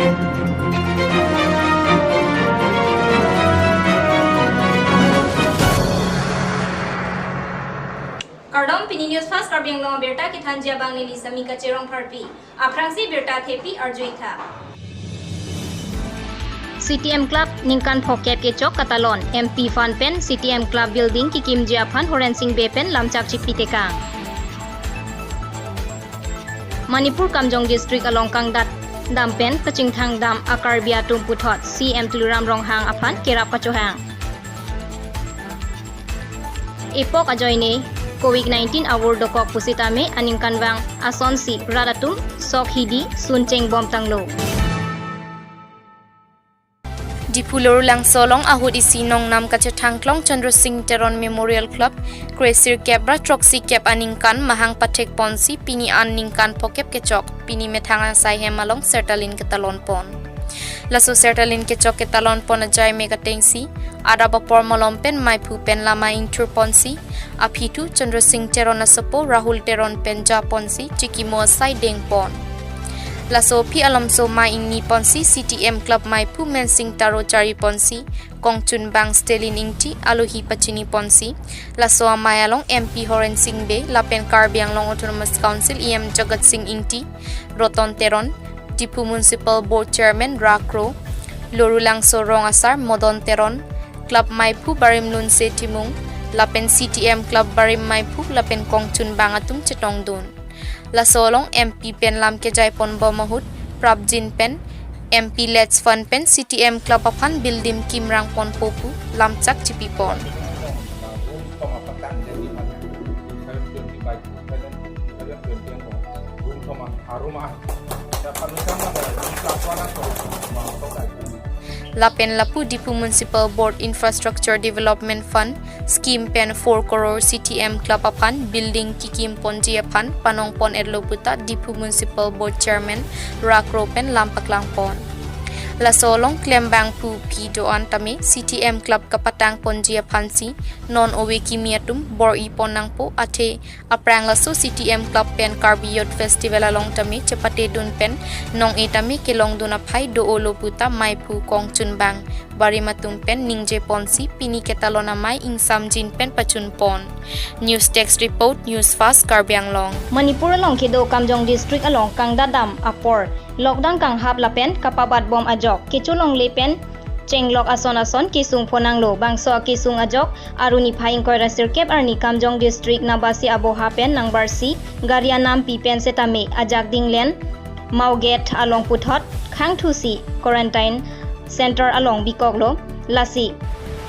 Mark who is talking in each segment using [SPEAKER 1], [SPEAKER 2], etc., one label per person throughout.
[SPEAKER 1] Kardom pini Newsfast Karbi Anglong berta kithan jabang nili sami kacerong parpi. Aprangsi berta thepi arjuitha. CTM Club ningkan phokep ke chok Katalon MP Fan Pen CTM Club Building kikim jiaphan Horensing Bepen lamchak chipiteka. Manipur Kamjong District along Kangdat Dampen Kachingthang Dam Akarbia Tumputhot CM Tuluram Ronghang Aphan Kerap Pachohang. Epok ajoine COVID-19 award dokok pusitame aningkanwang asonsi radatum sok hidi suncheng bom tanglo. Dipulur lang solong ahud isi nong nam kachatangklong Chandra Singh Teron Memorial Club Kresir Kebra Troxy Kep aningkan mahang patek ponsi pini aningkan pokep kechok pini methangan sai hemalong sertalin ketalon pon. Laso sertalin kechok ketalon pon ajay megatengsi ada bapor malompen maipu pen lama intur ponsi apitu Chandra Singh Teron asapo Rahul Teron pen ja ponsi chikimo sai deng pon. Laso pi alamso mai ingni ponsi CTM Club maipu mensing taro cari ponsi kongchun bang stelin ingti aluhi pachini ponsi laso amai along MP Horensing Be lapen Karbi Anglong Autonomous Council EM Jagat Singh ingti Roton Teron Tipu Municipal Board Chairman Rakro Lorulang Sorong Asar Modon Teron Club maipu barim nun se timung lapen CTM Club barim maipu lapen kongchun bangatum chetong dun. La solong MP pen lam ke jaipon bomahut prabjin pen MP Let's Fun pen CTM Club apan building kimrang pon popu lamchak chipipon. Lapen Lapu Dipu Municipal Board Infrastructure Development Fund Scheme Pen 4 crore CTM Club apan Building Kikim Ponji apan Panong Pon Erloputa Dipu Municipal Board Chairman Rakro Pen Lampaklang Pon. La solong klembang pu pi doan tame CTM Club kapatang Ponji apan si non owe kimiatum bor ipon nang po ate aprang laso CTM Club Pen Karbi Youth Festival along tame cepate dun pen nong etame kelong dun apai do oloputa mai pu kong chunbang bari matum pen ningje ponsi pini ketalona mai insam jin pen pachun pon. News Text Report Newsfast Karbi Anglong. Manipur along Kedo Kamjong District along Kangdadam Apor lockdown kang hap lapen kapabat bom ajok kichulong lepen chenglok ason kisung ponanglo bangso kisung ajok aruni phaing koira sirkep arni Kamjong District nabasi abo hapen nang barsi garia nam pipen setame ajak dinglen mauget along puthot khang thusi quarantine center along bikoglo lasi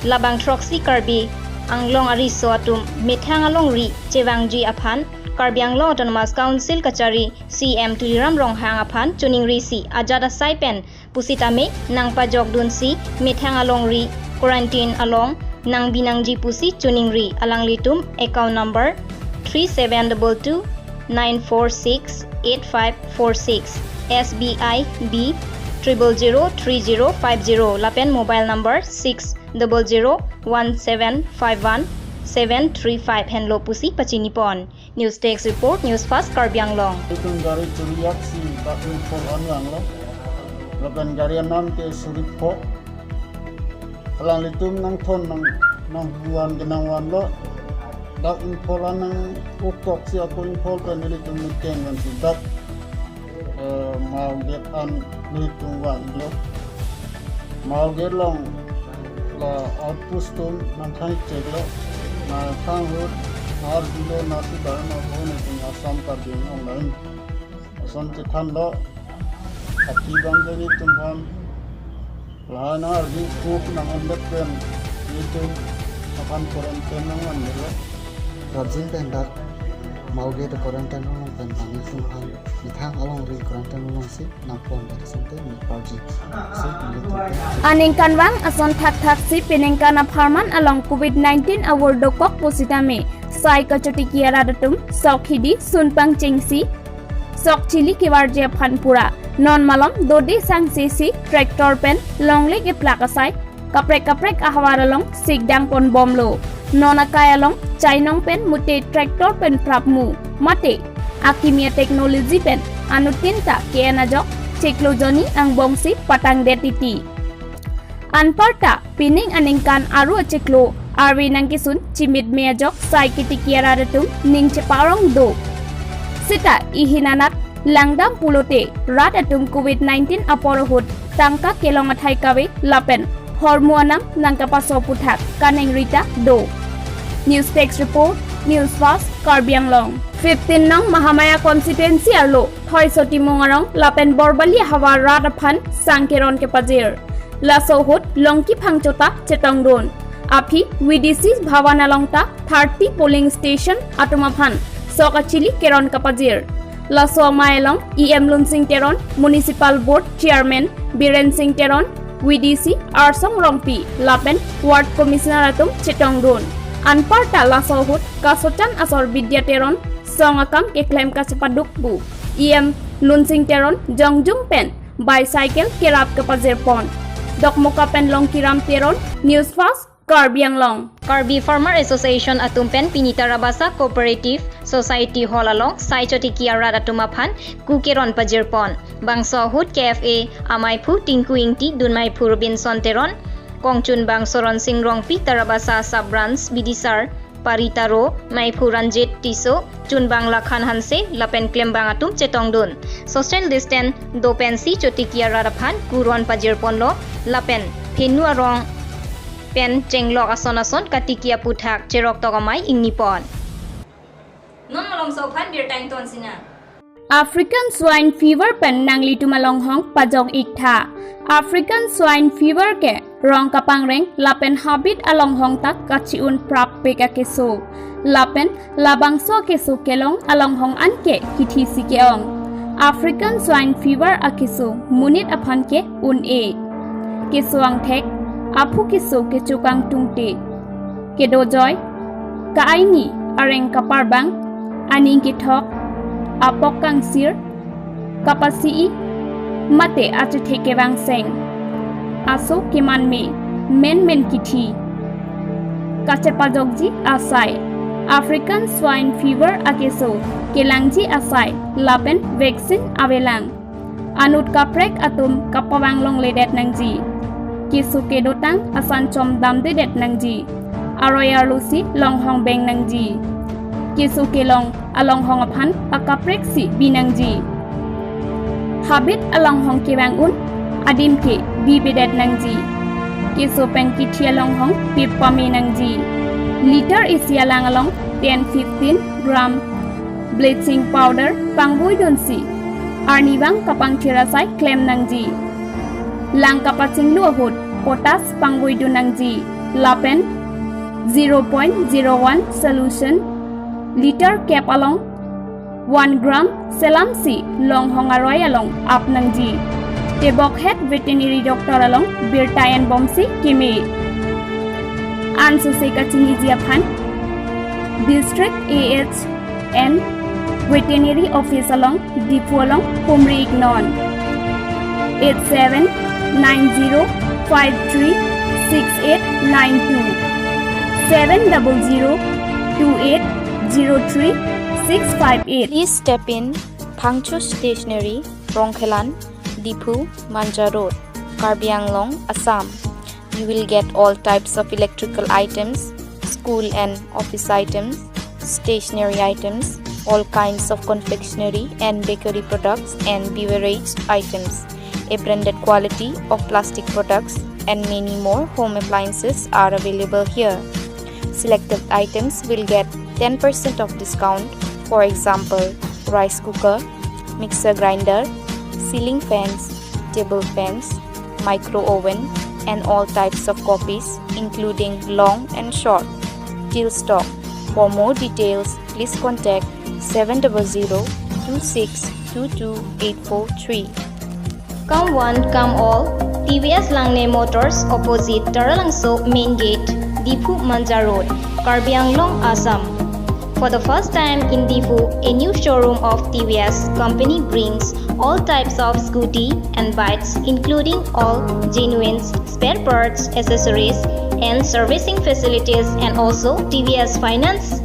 [SPEAKER 1] labang troxy Karbi Anglong ari so atum methang along ri chewangji aphan Karbi Anglong Autonomous Council Kachari CM Tuliram Ronghang aphan chuning ri si ajada saipen pusitame nang pajok dun si methang along ri quarantine along nang binangji pusi chuning ri alang litum account number 3722 946 8546 SBI B 0003050 lapen mobile number 6001751 735 Henlo Pusi Pachinipon. News Text Report Newsfast Karbi Anglong.
[SPEAKER 2] Itong gari turiyak si Bakun Pol Anglong. Laban gari nam ke Suripo. Alang litum nang ton nang buwan genangwan lo. Dak impolan nang ukok si ako impol kan nilitum niteng kan si dak mau get an nilitum wan lo. Mau get long la outpost tum nang khai cek lo. Na khang hut har dilo nasi bar na phone ting asam Karbi online asam che than lo ati bang jani tumhan la na ardi kuk nang andet pen itu akan quarantine nang an lo rajin pen dak mau ge to quarantine nang pen pani tumhan mithang along ri quarantine nang si na pon da sente ni parji si
[SPEAKER 3] aningkan wang ason thak si penengkan aparman along COVID-19 award dokok positame sai kachoti kiara datum sokhidi sunpang chengsi sok chili kiwarje phanpura non malam dodi sang sisi tractor pen longleg e plaka sai kaprek ahwar along sigdang pon bomlo non akai along chainong pen mute tractor pen prapmu mate akimia technology pen anutinta kiana jok Ceklojoni ang bongsi patang detiti. Anparta pining aningkan aru ceklo arwi nang kisun cimit meajok sai kitikiara datum ning ceparong do. Sita ihinanat langdam pulote rat atum COVID-19 aporohut tangka kelong athai kawe lapen hormuanam nangka paso puthak kaneng rita do. News Text Report Newsfast Karbi Anglong 15 nong Mahamaya constituency arlo thoi soti mongarong lapen borbali hawa rat aphan sangkeron ke pajir laso hut longki phangchota chetongron api VDC bhawana longta 30 polling station atumaphan sokachili keron kapajir laso maelong EM Lunsing Teron Municipal Board Chairman Biren Singh Teron VDC Arsong Rongpi Lapen Ward Commissioner atum chetongron anparta laso hut kasotan asor Vidya Teron songakam ke claim kasepaduk bu EM Lunsing Teron jongjung pen bicycle kerap kapajir pon Dokmoka Penlong Kiram Teron Newsfast Karbi Anglong
[SPEAKER 4] Karbi Farmer Association atumpen Pinita Rabasa Cooperative Society Hall along Saichoti Kiara atumaphan Kukeron Pajirpon Bangso Hut KFA Amaipu Tinku Ingti Dunmaipu Robinson Teron Kongchun Bangsoron Singrong Pita Rabasa Sabrans Bidisar Paritaro Maipu Ranjit Tiso Chunbang Lakhan Hanse Lapen Klembang atum Chetongdun Social Distance Dopensi Chotikia Radaphan Kuron Pajirpon lo Lapen Pinu Arong Pen Chenglok Asonason Katikia Puthak Cherok Togamai Ingnipon Non Malong Sophan Bir Tang Ton Sina
[SPEAKER 3] African swine fever pen nangli tumalonghong pajong ikta African swine fever ke rong kapangreng lapen habit alonghong tak kachiun prap peka keso lapen labangso keso kelong alonghong anke kithi sikeong African swine fever akeso munit aphan ke un e kesoang thek apu keso ke chukang tungte kedojoy kaaini areng kaparbang aning ke thok apok kang sir kapasi mate ache theke bang seng aso kiman me men kithi kache pajokji asai African swine fever akeso kelangji asai lapen vaccine abelang anut kaprek atum kapawanglong ledet nangji kisu kedotang asan chom damde det nangji aroyar lusi longhong beng nangji kisu kelong alonghong aphan akapreksi binangji habit alonghong kewang un adim ke bibedet nangji kisu pengki thialonghong pipami nangji liter isia langalong 10-15 gram bleaching powder pangboi donsi arnibang kapang thirasai claim nangji lang kapaching luhut potas pangboi dunangji lapen 0.01 solution liter cap along 1 gram selamsi long hongaroy along up nangji tebok head veterinary doctor along birtayan bomsi kimi ansuse kachingi jiaphan district AHN veterinary office along dipu along Pumri Ignon 8790536892 7002803
[SPEAKER 1] Please step in Phangchu Stationery, Rongkhelan, Dipu, Manja Road, Karbi Anglong, Assam. You will get all types of electrical items, school and office items, stationery items, all kinds of confectionery and bakery products and beverage items, a branded quality of plastic products and many more home appliances are available here. Selected items will get 10% of discount. For example, rice cooker, mixer grinder, ceiling fans, table fans, micro oven, and all types of copies, including long and short. Till stock. For more details, please contact 700-2622-843.
[SPEAKER 4] Come one, come all. TVS Langne Motors opposite Taralangso Main Gate, Dipu Manja Road, Karbi Anglong, Assam. For the first time in Dipu, a new showroom of TVS company brings all types of scooty and bikes, including all genuine spare parts, accessories, and servicing facilities, and also TVS Finance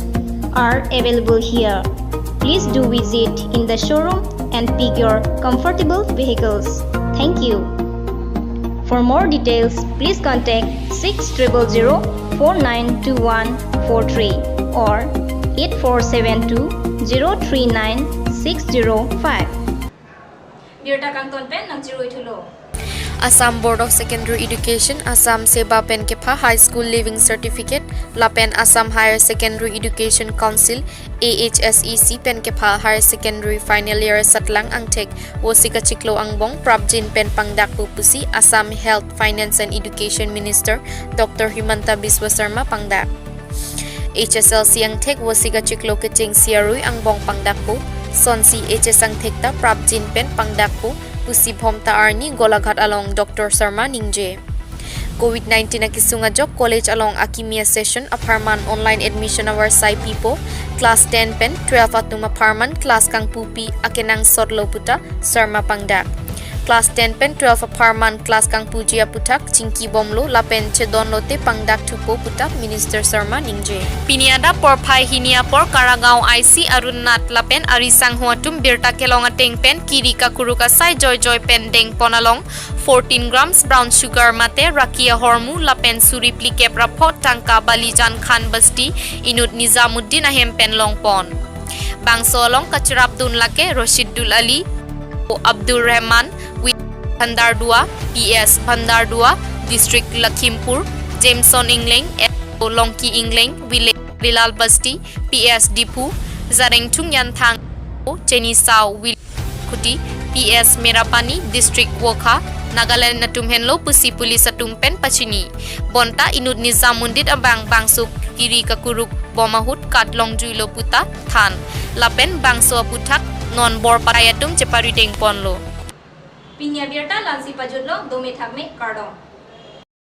[SPEAKER 4] are available here. Please do visit in the showroom and pick your comfortable vehicles. Thank you. For more details, please contact 6000492143 or 8472039605. Birta kang ton pen nang jiroi thulo.
[SPEAKER 1] Assam Board of Secondary Education, Assam Seba Pen Kepa High School Living Certificate, Lapen Assam Higher Secondary Education Council, AHSEC Pen Kepa Higher Secondary Final Year Satlang Angtek, Wosika Chiklo Angbong, Prabjin Pen Pangdak Pupusi, Assam Health, Finance and Education Minister, Dr. Himanta Biswa Sarma Pangdak. HSLC Angtek, Wosika Chiklo Keching Siarui Angbong Pangdakpo, Sonsi HS Angtekta, Prabjin Pen Pangdakpo, Pusi Phomta Arni Golaghat along Dr. Sarma Ningje. COVID-19 na kisungajok college along Akimia session aparman online admission our Sai Pipo class 10 pen 12 atuma aparman class kang pupi akenang sodlo puta Sarma Pangdak. Class 10 pen 12 aparman class kang pujia putak Chinki Bomlo lapen chedon lote Pangdak tupo putak Minister Sarma Ningje. Piniada por pai hinia por Karagaon IC Arunat lapen arisang huatum birta kelonga teng pen kirika kuruka sai joy pen deng ponalong 14 grams brown sugar mate rakia hormu lapen suripli kepra pot tangka balijan khan basti inut Nizamuddin ahem pen long pon. Bangso long kacrap dun lake Roshidul Ali Abdul Rahman with Bhandardua PS Bhandardua District Lakhimpur Jameson Ingling Longki Ingling Bilal Basti PS Dipu Zarengtung Yanthang Jenny Sao Will Kuti PS Merapani District Wokha Nagaland Natumhenlo Pusi Pulis Atumpen Pachini Bonta Inut Nizamuddin Abang Bangsuk Kiri Kakuruk Bomahut Katlong Juilo Puta Than Lapen Bangso Putak non bor parayatum ceparideng ponlo.
[SPEAKER 4] Pinya birta lansi pajudlo dome thakme kardong.